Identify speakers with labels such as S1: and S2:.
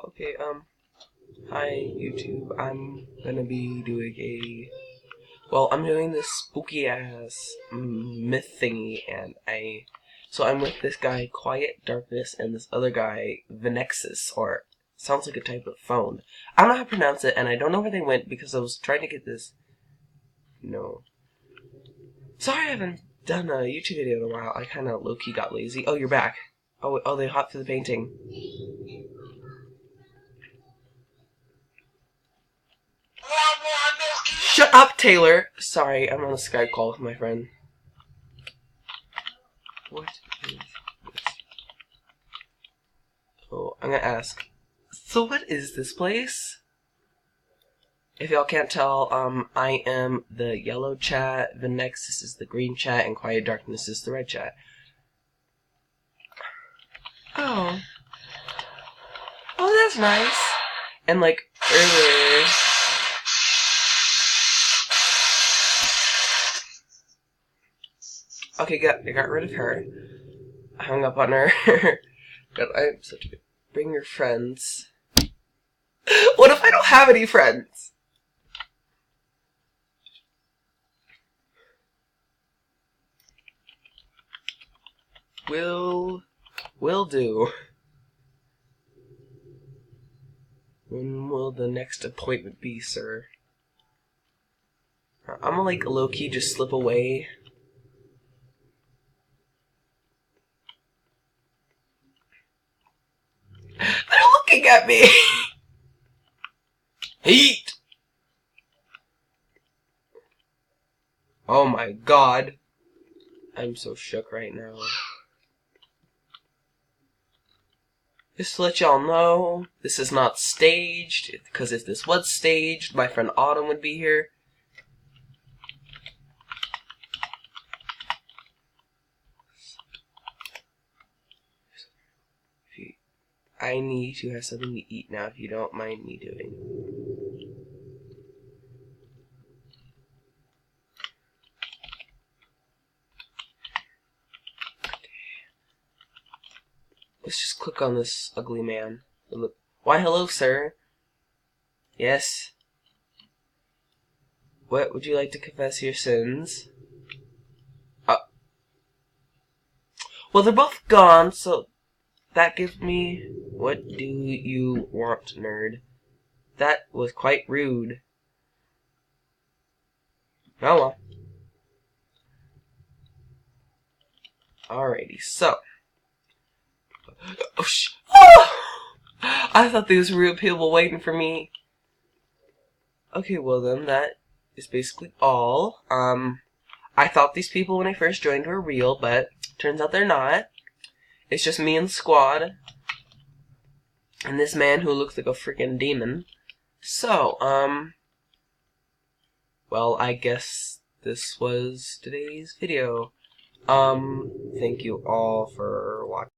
S1: Okay, hi YouTube. I'm gonna be doing I'm doing this spooky ass myth thingy, and so I'm with this guy, Quiet Darkness, and this other guy, Venexus, or sounds like a type of phone. I don't know how to pronounce it, and I don't know where they went because I was trying to get this. No. Sorry I haven't done a YouTube video in a while. I kinda low-key got lazy. Oh, you're back. Oh, they hopped through the painting. Shut up, Taylor! Sorry, I'm on a Skype call with my friend. What is this? Oh, I'm gonna ask. So what is this place? If y'all can't tell, I am the yellow chat, Venexus is the green chat, and Quiet Darkness is the red chat. Oh. Oh, that's nice. And like, earlier... Okay, I got rid of her. I hung up on her. God, I'm such a good... Bring your friends. What if I don't have any friends? Will do. When will the next appointment be, sir? I'm gonna like low-key just slip away. They're looking at me! Heat! Oh my god. I'm so shook right now. Just to let y'all know, this is not staged, because if this was staged, my friend Autumn would be here. I need to have something to eat now, if you don't mind me doing. Let's just click on this ugly man. Look. Why, hello, sir. Yes. What, would you like to confess your sins? Well, they're both gone, so that gives me... What do you want, nerd? That was quite rude. Oh well. Alrighty, so... Oh, I thought these were real people waiting for me. Okay, well then, that is basically all. I thought these people when I first joined were real, but turns out they're not. It's just me and the squad. And this man who looks like a freaking demon. So, well, I guess this was today's video. Thank you all for watching.